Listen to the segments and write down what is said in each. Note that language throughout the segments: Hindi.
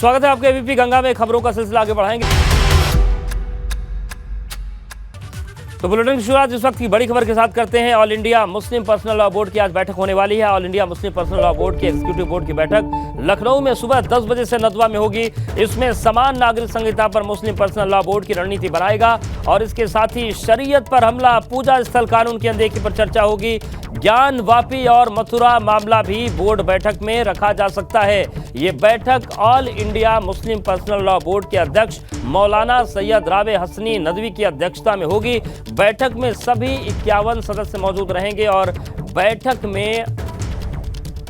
स्वागत है आपके एबीपी गंगा में। खबरों का सिलसिला आगे बढ़ाएंगे। तो बुलेटिन की शुरुआत इस वक्त की बड़ी खबर के साथ करते हैं। All India Muslim personal law board की आज बैठक होने वाली है। All India Muslim personal law board की एग्जीक्यूटिव बोर्ड की बैठक लखनऊ में सुबह 10 बजे से नदवा में होगी। इसमें समान नागरिक संहिता पर मुस्लिम पर्सनल लॉ बोर्ड की रणनीति बनाएगा और इसके साथ ही शरीयत पर हमला, पूजा स्थल कानून की अनदेखी पर चर्चा होगी। ज्ञान वापी और मथुरा मामला भी बोर्ड बैठक में रखा जा सकता है। ये बैठक all India Muslim personal law board के अध्यक्ष मौलाना सैयद राबे हसनी नदवी की अध्यक्षता में होगी। बैठक में सभी 51 सदस्य मौजूद रहेंगे और बैठक में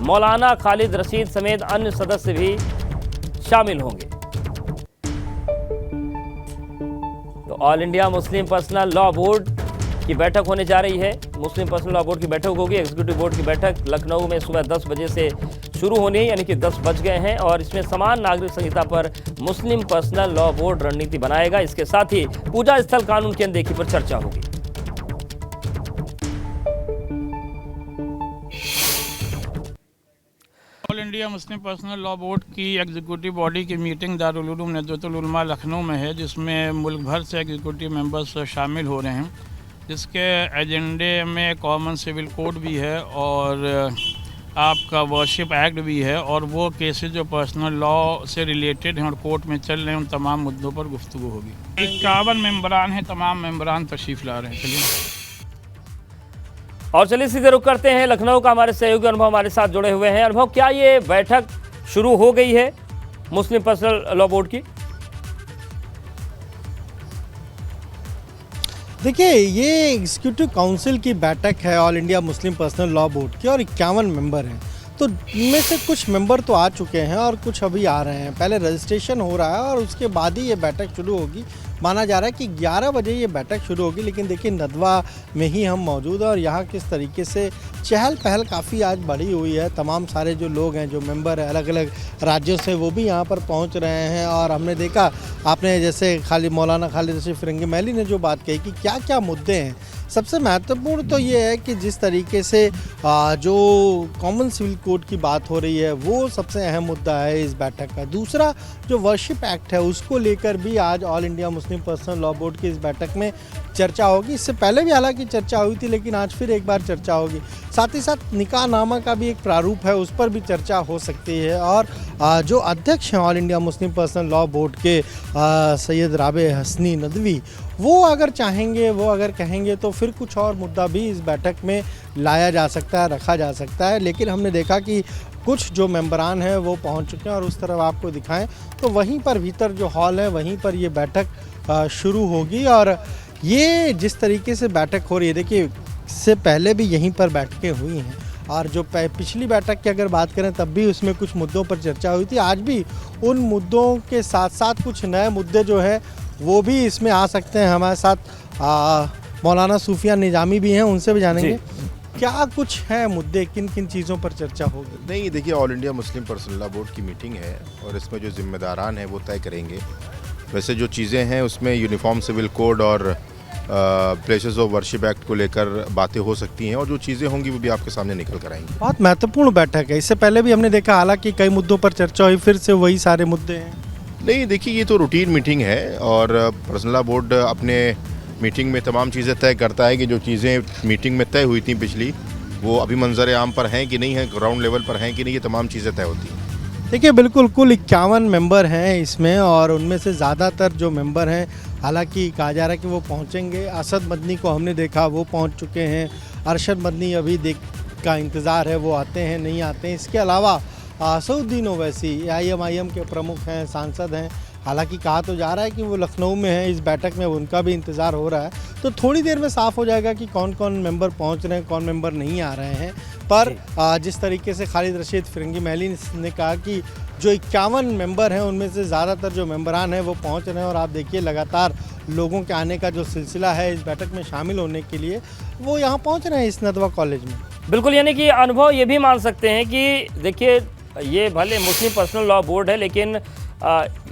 मौलाना खालिद रशीद समेत अन्य सदस्य भी शामिल होंगे। तो all India Muslim personal law board की बैठक होने जा रही है। मुस्लिम पर्सनल लॉ बोर्ड की बैठक होगी। एग्जीक्यूटिव बोर्ड की बैठक लखनऊ में सुबह 10 बजे से शुरू होनी है, यानी कि 10 बज गए हैं और इसमें समान नागरिक संहिता पर मुस्लिम पर्सनल लॉ बोर्ड रणनीति बनाएगा। इसके साथ ही पूजा स्थल कानून की अनदेखी पर चर्चा होगी। All India Muslim personal law board की एग्जीक्यूटिव बॉडी की मीटिंग दारुल उलूम नदवतुल उलमा लखनऊ में है, जिसमें मुल्क भर से एग्जीक्यूटिव मेंबर्स शामिल हो रहे हैं। जिसके एजेंडे में कॉमन सिविल कोड भी है और आपका वर्शिप एक्ट भी है और वो केसेस जो पर्सनल लॉ से रिलेटेड हैं और कोर्ट में चल रहे हैं उन तमाम मुद्दों पर गुफ्तगू होगी। 51 मेंबरान हैं, तमाम मेंबरान तशरीफ़ ला रहे हैं। चलिए और चलिए सीधे रुख करते हैं। लखनऊ का हमारे सहयोगी अनुभव हमारे साथ जुड़े हुए हैं। अनुभव, क्या ये बैठक शुरू हो गई है मुस्लिम पर्सनल लॉ बोर्ड की? देखिए, ये एग्जीक्यूटिव काउंसिल की बैठक है all India Muslim personal law board की और 51 मेंबर हैं। तो इनमें से कुछ मेंबर तो आ चुके हैं और कुछ अभी आ रहे हैं। पहले रजिस्ट्रेशन हो रहा है और उसके बाद ही ये बैठक शुरू होगी। माना जा रहा है कि 11 बजे ये बैठक शुरू होगी, लेकिन देखिए नदवा में ही हम मौजूद हैं और यहाँ किस तरीके से चहल पहल काफ़ी आज बढ़ी हुई है। तमाम सारे जो लोग हैं, जो मेंबर हैं अलग अलग राज्यों से, वो भी यहाँ पर पहुँच रहे हैं। और हमने देखा, आपने जैसे मौलाना खालिद रशीद फिरंगी महली ने जो बात कही कि क्या क्या मुद्दे हैं, सबसे महत्वपूर्ण तो ये है कि जिस तरीके से जो कॉमन सिविल कोड की बात हो रही है वो सबसे अहम मुद्दा है इस बैठक का। दूसरा जो वर्शिप एक्ट है उसको लेकर भी आज all India Muslim personal law board की इस बैठक में चर्चा होगी। इससे पहले भी हालांकि चर्चा हुई थी, लेकिन आज फिर एक बार चर्चा होगी। साथ ही साथ निकाह नामा का भी एक प्रारूप है, उस पर भी चर्चा हो सकती है। और जो अध्यक्ष हैं all India Muslim personal law board के सैयद राबे हसनी नदवी, वो अगर चाहेंगे, वो अगर कहेंगे तो फिर कुछ और मुद्दा भी इस बैठक में लाया जा सकता है, रखा जा सकता है। लेकिन हमने देखा कि कुछ जो मेंबरान हैं वो पहुंच चुके हैं और उस तरफ आपको दिखाएं तो वहीं पर भीतर जो हॉल है वहीं पर ये बैठक शुरू होगी। और ये जिस तरीके से बैठक हो रही है, देखिए इससे पहले भी यहीं पर बैठकें हुई हैं और जो पिछली बैठक की अगर बात करें तब भी उसमें कुछ मुद्दों पर चर्चा हुई थी। आज भी उन मुद्दों के साथ साथ कुछ नए मुद्दे जो है वो भी इसमें आ सकते हैं। हमारे साथ मौलाना सूफिया निजामी भी हैं, उनसे भी जानेंगे क्या कुछ है मुद्दे, किन किन चीज़ों पर चर्चा होगी। नहीं, देखिए all India Muslim personal law board की मीटिंग है और इसमें जो जिम्मेदारान हैं वो तय करेंगे। वैसे जो चीज़ें हैं उसमें यूनिफॉर्म सिविल कोड और प्लेसेस ऑफ वर्शिप एक्ट को लेकर बातें हो सकती हैं और जो चीज़ें होंगी वो भी आपके सामने निकल कर आएंगी। बहुत महत्वपूर्ण बैठक है। इससे पहले भी हमने देखा, हालांकि कई मुद्दों पर चर्चा हुई, फिर से वही सारे मुद्दे हैं। नहीं, देखिए ये तो रूटीन मीटिंग है और पर्सनल लॉ बोर्ड अपने मीटिंग में तमाम चीज़ें तय करता है कि जो चीज़ें मीटिंग में तय हुई थी पिछली, वो अभी मंजर आम पर हैं कि नहीं है, ग्राउंड लेवल पर हैं कि नहीं, ये तमाम चीज़ें तय होती हैं। देखिए बिल्कुल, कुल 51 मेंबर हैं इसमें और उनमें से ज़्यादातर जो मेंबर हैं, हालांकि कहा जा रहा है कि वो पहुंचेंगे। असद मदनी को हमने देखा, वो पहुंच चुके हैं। अरशद मदनी अभी का इंतज़ार है, वो आते हैं नहीं आते हैं। इसके अलावा असउद्दीन ओवैसी IMIM के प्रमुख हैं, सांसद हैं। हालांकि कहा तो जा रहा है कि वो लखनऊ में है इस बैठक में, उनका भी इंतज़ार हो रहा है। तो थोड़ी देर में साफ़ हो जाएगा कि कौन कौन मेंबर पहुंच रहे हैं, कौन मेंबर नहीं आ रहे हैं। पर जिस तरीके से खालिद रशीद फिरंगी महली ने कहा कि जो 51 मेंबर हैं उनमें से ज़्यादातर जो मेंबरान हैं वो पहुंच रहे हैं और आप देखिए लगातार लोगों के आने का जो सिलसिला है इस बैठक में शामिल होने के लिए, वो यहाँ पहुँच रहे हैं इस नदवा कॉलेज में। बिल्कुल, यानी कि अनुभव ये भी मान सकते हैं कि देखिए ये भले मुस्लिम पर्सनल लॉ बोर्ड है, लेकिन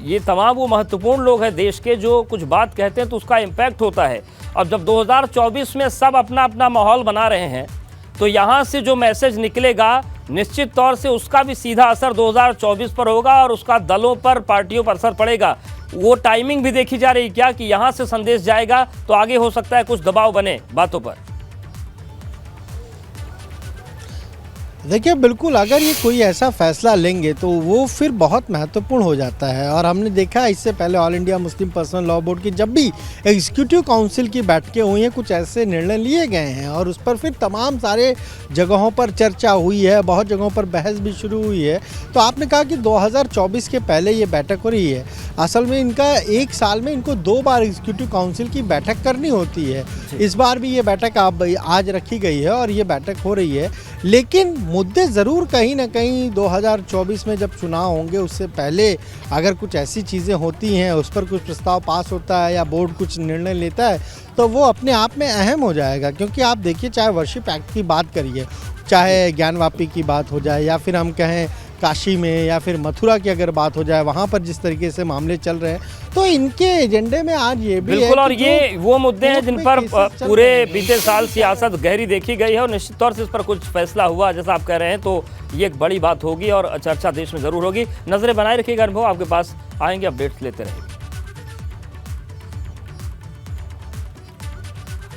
ये तमाम वो महत्वपूर्ण लोग हैं देश के जो कुछ बात कहते हैं तो उसका इम्पैक्ट होता है। अब जब 2024 में सब अपना अपना माहौल बना रहे हैं तो यहाँ से जो मैसेज निकलेगा निश्चित तौर से उसका भी सीधा असर 2024 पर होगा और उसका दलों पर, पार्टियों पर असर पड़ेगा। वो टाइमिंग भी देखी जा रही क्या कि यहाँ से संदेश जाएगा तो आगे हो सकता है कुछ दबाव बने बातों पर। देखिए बिल्कुल, अगर ये कोई ऐसा फैसला लेंगे तो वो फिर बहुत महत्वपूर्ण हो जाता है। और हमने देखा इससे पहले all India Muslim personal law board की जब भी एग्जीक्यूटिव काउंसिल की बैठकें हुई हैं, कुछ ऐसे निर्णय लिए गए हैं और उस पर फिर तमाम सारे जगहों पर चर्चा हुई है, बहुत जगहों पर बहस भी शुरू हुई है। तो आपने कहा कि 2024 के पहले ये बैठक हो रही है। असल में इनका एक साल में इनको 2 बार एग्जीक्यूटिव काउंसिल की बैठक करनी होती है। इस बार भी ये बैठक आज रखी गई है और ये बैठक हो रही है, लेकिन मुद्दे ज़रूर कहीं ना कहीं 2024 में जब चुनाव होंगे उससे पहले अगर कुछ ऐसी चीज़ें होती हैं, उस पर कुछ प्रस्ताव पास होता है या बोर्ड कुछ निर्णय लेता है तो वो अपने आप में अहम हो जाएगा। क्योंकि आप देखिए, चाहे वर्शिप एक्ट की बात करिए, चाहे ज्ञानवापी की बात हो जाए या फिर हम कहें काशी में या फिर मथुरा की अगर बात हो जाए, वहाँ पर जिस तरीके से मामले चल रहे हैं तो इनके एजेंडे में आज ये भी बिल्कुल है और ये वो मुद्दे हैं जिन पर पूरे हैं। बीते साल सियासत गहरी देखी गई है और निश्चित तौर से इस पर कुछ फैसला हुआ जैसा आप कह रहे हैं तो ये एक बड़ी बात होगी और चर्चा देश में जरूर होगी। नजरें बनाए रखिएगा, अनुभव आपके पास आएंगे, अपडेट्स लेते रहेंगे।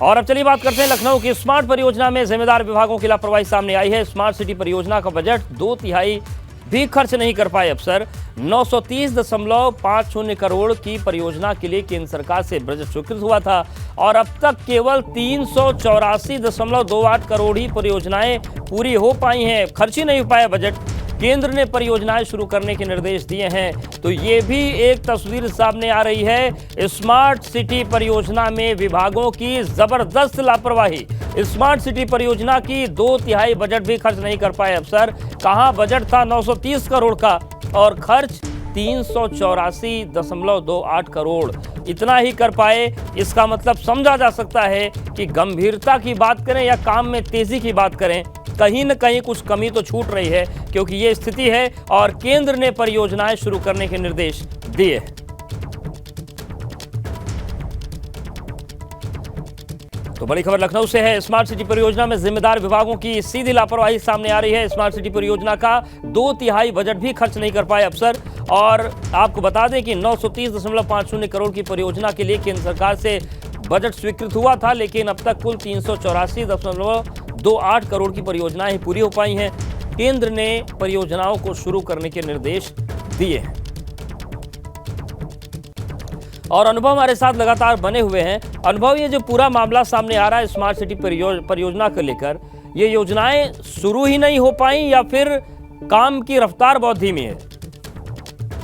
और अब चलिए बात करते हैं लखनऊ की स्मार्ट परियोजना में जिम्मेदार विभागों की लापरवाही सामने आई है। स्मार्ट सिटी परियोजना का बजट 2/3 भी खर्च नहीं कर पाए अफसर। 930.50 करोड़ की परियोजना के लिए केंद्र सरकार से बजट स्वीकृत हुआ था और अब तक केवल 384.28 करोड़ ही परियोजनाएं पूरी हो पाई हैं। खर्च ही नहीं हो पाया बजट। केंद्र ने परियोजनाएं शुरू करने के निर्देश दिए हैं तो ये भी एक तस्वीर सामने आ रही है। स्मार्ट सिटी परियोजना में विभागों की जबरदस्त लापरवाही। स्मार्ट सिटी परियोजना की 2/3 बजट भी खर्च नहीं कर पाए अफसर। कहां बजट था 930 करोड़ का और खर्च 384.28 करोड़, इतना ही कर पाए। इसका मतलब समझा जा सकता है कि गंभीरता की बात करें या काम में तेजी की बात करें, कहीं न कहीं कुछ कमी तो छूट रही है क्योंकि ये स्थिति है और केंद्र ने परियोजनाएं शुरू करने के निर्देश दिए हैं। तो बड़ी खबर लखनऊ से है। स्मार्ट सिटी परियोजना में जिम्मेदार विभागों की सीधी लापरवाही सामने आ रही है। स्मार्ट सिटी परियोजना का 2/3 बजट भी खर्च नहीं कर पाए अफसर। और आपको बता दें कि 930.50 करोड़ की परियोजना के लिए केंद्र सरकार से बजट स्वीकृत हुआ था, लेकिन अब तक कुल 384.28 करोड़ की परियोजनाएं ही पूरी हो पाई हैं। केंद्र ने परियोजनाओं को शुरू करने के निर्देश दिए हैं और अनुभव हमारे साथ लगातार बने हुए हैं। अनुभव, ये जो पूरा मामला सामने आ रहा है स्मार्ट सिटी परियोजना को लेकर, ये योजनाएं शुरू ही नहीं हो पाई या फिर काम की रफ्तार बहुत धीमी है?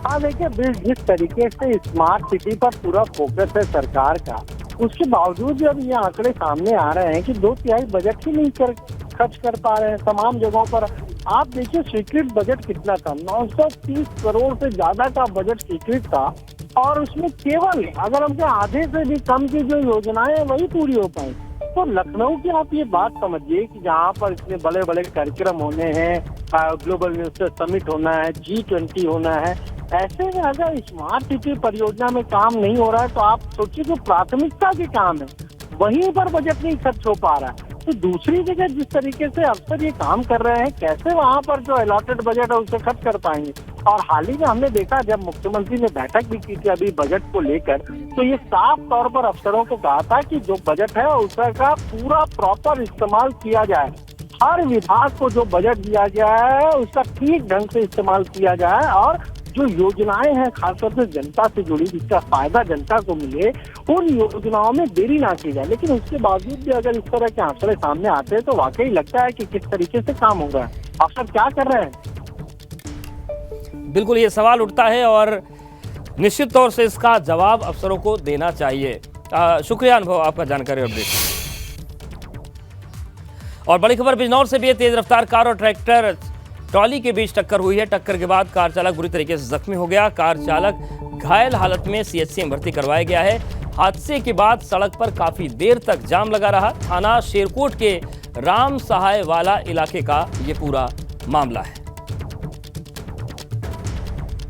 हाँ देखिए, जिस तरीके से स्मार्ट सिटी पर पूरा फोकस है सरकार का, उसके बावजूद जब ये आंकड़े सामने आ रहे हैं कि 2/3 बजट ही नहीं खर्च कर पा रहे हैं तमाम जगहों पर। आप देखिए स्वीकृत बजट कितना था, 930 करोड़ से ज्यादा का बजट स्वीकृत था और उसमें केवल अगर हमसे आधे से भी कम की जो योजनाएं हैं वही पूरी हो पाई। तो लखनऊ की आप ये बात समझिए कि जहाँ पर इतने बड़े बड़े कार्यक्रम होने हैं, ग्लोबल इन्वेस्टर समिट होना है, G20 होना है, ऐसे में अगर स्मार्ट सिटी परियोजना में काम नहीं हो रहा है तो आप सोचिए जो प्राथमिकता के काम है वहीं पर बजट नहीं खर्च हो पा रहा है। तो दूसरी जगह जिस तरीके से अफसर ये काम कर रहे हैं, कैसे वहाँ पर जो अलॉटेड बजट है उसे खर्च कर पाएंगे। और हाल ही में हमने देखा जब मुख्यमंत्री ने बैठक भी की थी अभी बजट को लेकर, तो ये साफ तौर पर अफसरों को कहा था कि जो बजट है उसका पूरा प्रॉपर इस्तेमाल किया जाए। हर विभाग को जो बजट दिया गया है उसका ठीक ढंग से इस्तेमाल किया जाए और जो योजनाएं हैं खासतौर से जनता से जुड़ी जिसका फायदा जनता को मिले, उन योजनाओं में देरी ना की जाए। लेकिन उसके बावजूद भी अगर इस तरह के आंकड़े सामने आते हैं तो वाकई लगता है कि किस तरीके से काम हो रहा है, अफसर क्या कर रहे हैं। बिल्कुल ये सवाल उठता है और निश्चित तौर से इसका जवाब अफसरों को देना चाहिए। शुक्रिया अनुभव आपका जानकारी अपडेट। और बड़ी खबर बिजनौर से भी है। तेज रफ्तार कार और ट्रैक्टर ट्रॉली के बीच टक्कर हुई है। टक्कर के बाद कार चालक बुरी तरीके से जख्मी हो गया। कार चालक घायल हालत में CHC में भर्ती करवाया गया है। हादसे के बाद सड़क पर काफी देर तक जाम लगा रहा। थाना शेरकोट के राम सहाय वाला इलाके का ये पूरा मामला है।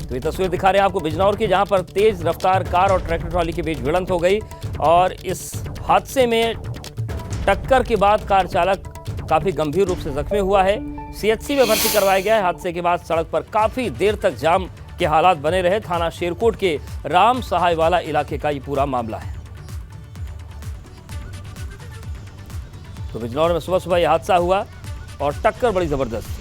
तो ये तस्वीर दिखा रहे हैं आपको बिजनौर की, जहां पर तेज रफ्तार कार और ट्रैक्टर ट्रॉली के बीच भिड़ंत हो गई और इस हादसे में टक्कर के बाद कार चालक काफी गंभीर रूप से जख्मी हुआ है। सीएचसी में भर्ती करवाया गया है। हादसे के बाद सड़क पर काफी देर तक जाम के हालात बने रहे। थाना शेरकोट के राम सहाय वाला इलाके का ये पूरा मामला है। तो बिजनौर में सुबह सुबह यह हादसा हुआ और टक्कर बड़ी जबरदस्त।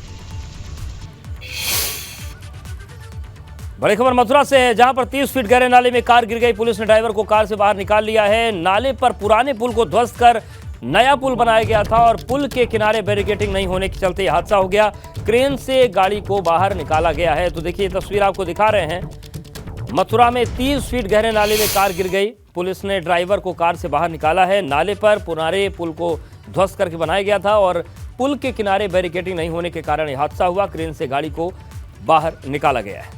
बड़ी खबर मथुरा से है, जहां पर 30 फीट गहरे नाले में कार गिर गई। पुलिस ने ड्राइवर को कार से बाहर निकाल लिया है। नाले पर पुराने पुल को ध्वस्त कर नया पुल बनाया गया था और पुल के किनारे बैरिकेडिंग नहीं होने के चलते यह हादसा हो गया। क्रेन से गाड़ी को बाहर निकाला गया है। तो देखिए तस्वीर आपको दिखा रहे हैं। मथुरा में 30 फीट गहरे नाले में कार गिर गई। पुलिस ने ड्राइवर को कार से बाहर निकाला है। नाले पर पुराने पुल को ध्वस्त करके बनाया गया था और पुल के किनारे बैरिकेडिंग नहीं होने के कारण यह हादसा हुआ। क्रेन से गाड़ी को बाहर निकाला गया है।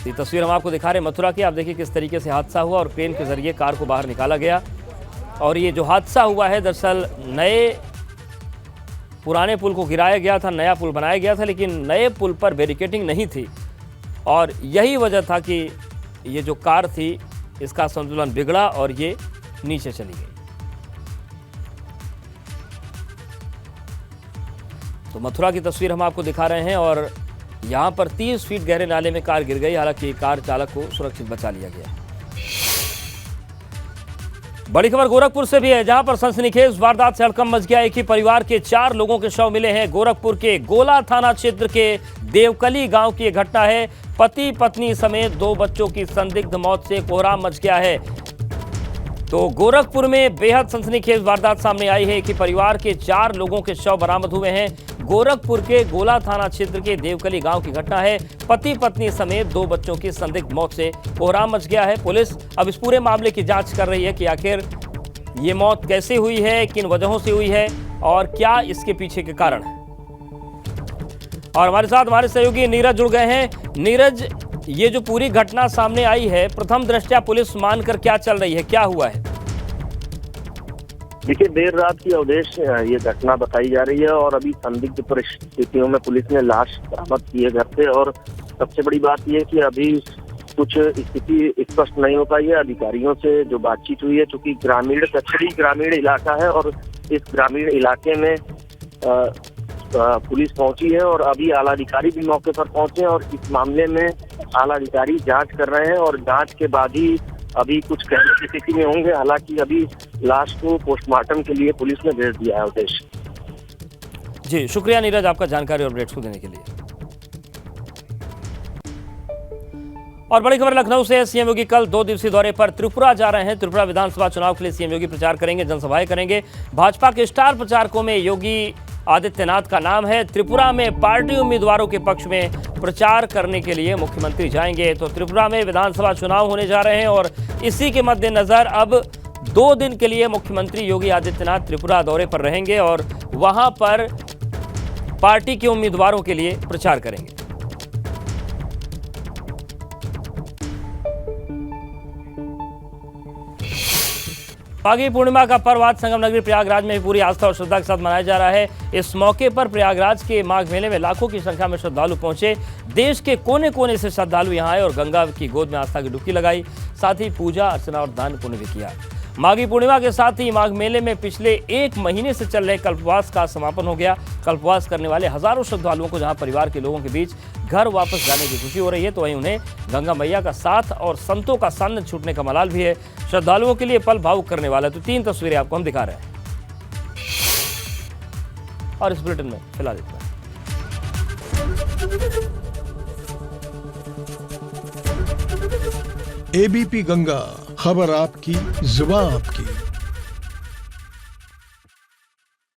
ये तस्वीर हम आपको दिखा रहे हैं मथुरा की। आप देखिए किस तरीके से हादसा हुआ और क्रेन के जरिए कार को बाहर निकाला गया। और ये जो हादसा हुआ है दरअसल पुराने पुल को गिराया गया था, नया पुल बनाया गया था, लेकिन नए पुल पर बैरिकेडिंग नहीं थी और यही वजह था कि ये जो कार थी इसका संतुलन बिगड़ा और ये नीचे चली गई। तो मथुरा की तस्वीर हम आपको दिखा रहे हैं और यहां पर 30 फीट गहरे नाले में कार गिर गई। हालांकि कार चालक को सुरक्षित बचा लिया गया। बड़ी खबर गोरखपुर से भी है, जहां पर सनसनीखेज वारदात से हड़कंप मच गया। एक ही परिवार के 4 लोगों के शव मिले हैं। गोरखपुर के गोला थाना क्षेत्र के देवकली गांव की यह घटना है। पति पत्नी समेत 2 बच्चों की संदिग्ध मौत से कोहराम मच गया है। तो गोरखपुर में बेहद सनसनीखेज वारदात सामने आई है। एक ही परिवार के 4 लोगों के शव बरामद हुए हैं। गोरखपुर के गोला थाना क्षेत्र के देवकली गांव की घटना है। पति पत्नी समेत 2 बच्चों की संदिग्ध मौत से कोहराम मच गया है। पुलिस अब इस पूरे मामले की जांच कर रही है कि आखिर ये मौत कैसे हुई है, किन वजहों से हुई है और क्या इसके पीछे के कारण है। और हमारे साथ हमारे सहयोगी नीरज जुड़ गए हैं। नीरज, ये जो पूरी घटना सामने आई है, प्रथम दृष्टया पुलिस मानकर क्या चल रही है, क्या हुआ है? देखिए, देर रात की अवधेश ये घटना बताई जा रही है और अभी संदिग्ध परिस्थितियों में पुलिस ने लाश बरामद की है घर से। और सबसे बड़ी बात यह कि अभी कुछ स्थिति स्पष्ट नहीं हो पाई है। अधिकारियों से जो बातचीत हुई है, चूंकि कचरी ग्रामीण इलाका है और इस ग्रामीण इलाके में पुलिस पहुंची है और अभी आला अधिकारी भी मौके पर पहुंचे हैं और इस मामले में आला अधिकारी जांच कर रहे हैं और जांच के बाद ही अभी कुछ कहने की स्थिति में होंगे। हालांकि अभी लाश को पोस्टमार्टम के लिए पुलिस ने भेज दिया है। उद्देश्य जी, शुक्रिया नीरज आपका जानकारी और अपडेट्स को देने के लिए। और बड़ी खबर लखनऊ से, सीएम योगी कल 2 दिवसीय दौरे पर त्रिपुरा जा रहे हैं। त्रिपुरा विधानसभा चुनाव के लिए सीएम योगी प्रचार करेंगे, जनसभाएं करेंगे। भाजपा के स्टार प्रचारकों में योगी आदित्यनाथ का नाम है। त्रिपुरा में पार्टी उम्मीदवारों के पक्ष में प्रचार करने के लिए मुख्यमंत्री जाएंगे। तो त्रिपुरा में विधानसभा चुनाव होने जा रहे हैं और इसी के मद्देनजर अब 2 दिन के लिए मुख्यमंत्री योगी आदित्यनाथ त्रिपुरा दौरे पर रहेंगे और वहां पर पार्टी के उम्मीदवारों के लिए प्रचार करेंगे। माघी पूर्णिमा का पर्व आज संगम नगरी प्रयागराज में पूरी आस्था और श्रद्धा के साथ मनाया जा रहा है। इस मौके पर प्रयागराज के माघ मेले में लाखों की संख्या में श्रद्धालु पहुंचे। देश के कोने कोने से श्रद्धालु यहां आए और गंगा की गोद में आस्था की डुबकी लगाई, साथ ही पूजा अर्चना और दान पुण्य भी किया। माघी पूर्णिमा के साथ ही माघ मेले में पिछले 1 महीने से चल रहे कल्पवास का समापन हो गया। कल्पवास करने वाले हजारों श्रद्धालुओं को जहां परिवार के लोगों के बीच घर वापस जाने की खुशी हो रही है, तो वहीं उन्हें गंगा मैया का साथ और संतों का सानिध्य छूटने का मलाल भी है। श्रद्धालुओं के लिए पल भावुक करने वाला। तो 3 तस्वीरें आपको हम दिखा रहे हैं और इस बुलेटिन में फिलहाल इतना। एबीपी गंगा, खबर आपकी, जुबान आपकी।